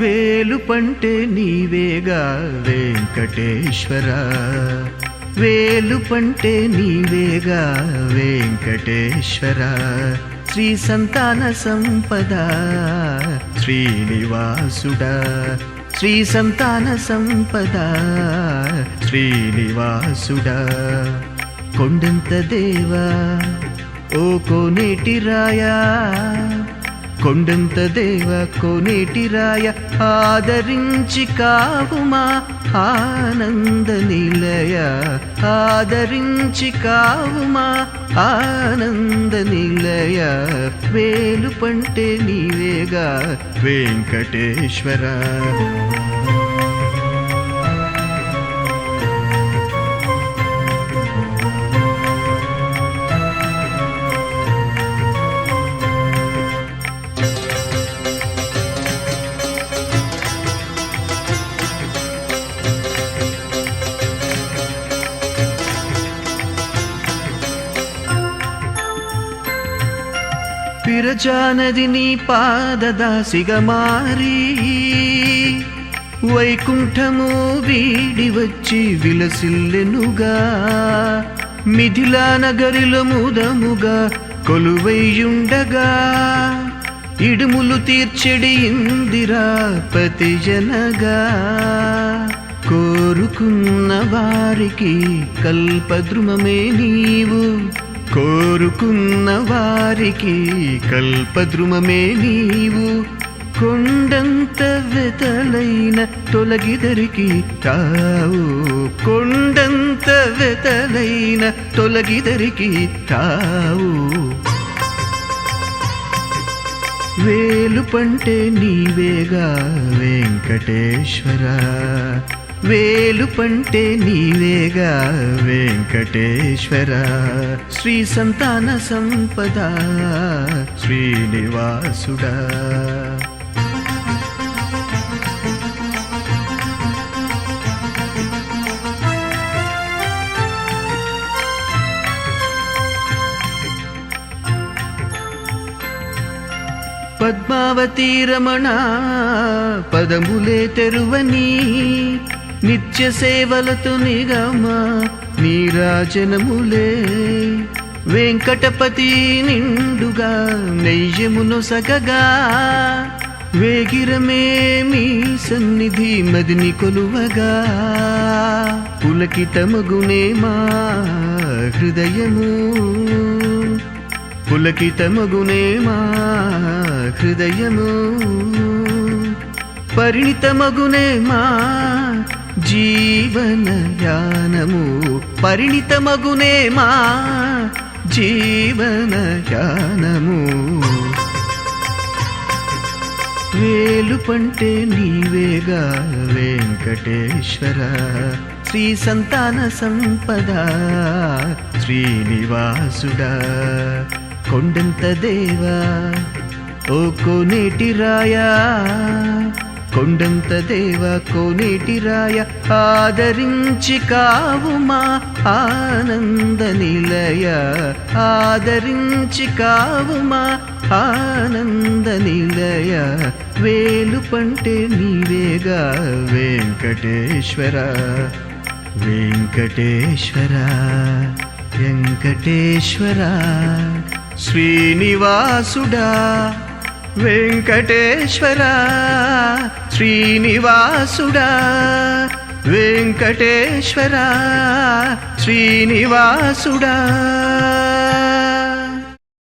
వేలుపంటే నీవేగా వెంకటేశ్వర, వేలుపంటే నీవేగా వెంకటేశ్వర. శ్రీ సంతాన సంపద శ్రీనివాసుడా, శ్రీ సంతాన సంపద శ్రీనివాసుడా. కొండంత దేవా ఓ కోనేటి రాయా, కొండంత దేవ కోనేటి రాయ, ఆదరించి కావుమా ఆనంద నిలయ, ఆదరించి కావుమా ఆనంద నిలయ. వేలుపంటే నీవేగా వెంకటేశ్వర. విరజానది నీ పాదదాసిగా మారి, వైకుంఠము వీడి వచ్చి విలసిల్లెనుగా, మిథిలా నగరిలో ముదముగా కొలువైయుండగా, ఇడుములు తీర్చెడి ఇందిరాపతి జనగా. కోరుకున్న వారికి కల్పద్రుమమే నీవు, కోరుకున్న వారికి కల్పద్రుమమే నీవు. కొండంత వెతలైన తొలగిదరికి తావు, కొండంత వెతలైన తొలగిదరికి తావు. వేలుపంటే నీవేగా వెంకటేశ్వర, వేలుపంటే నీవేగా వెంకటేశ్వర. శ్రీ సంతాన సంపద శ్రీనివాసుడా. పద్మావతి రమణ పదములే తెరువని, నిత్య సేవలతో నిగమ నీరాజనములే. వెంకటపతి నిండుగా నైజమును సగగా, వేగిరమేమి సన్నిధి మదిని కొలువగా. పులకితమగునే మా హృదయము, పులకితమగునే మా హృదయము. పరిణితమగునే మా జీవన యానము, పరిణితమగునే మా జీవన యానము. వేలుపంటే నీవేగా వెంకటేశ్వర. శ్రీ సంతాన సంపద శ్రీనివాసుడా. కొండంత దేవా ఓ కోనేటి రాయా, కొండంత దేవ కోనేటి రాయ, ఆదరించి కావుమా ఆనంద నిలయ, ఆదరించి కావుమా ఆనంద నిలయ. వేలుపంటే నీవేగా వెంకటేశ్వర, వెంకటేశ్వర, వెంకటేశ్వర. శ్రీనివాసుడా వెంకటేశ్వర, శ్రీనివాసుడా వెంకటేశ్వర, శ్రీనివాసుడా.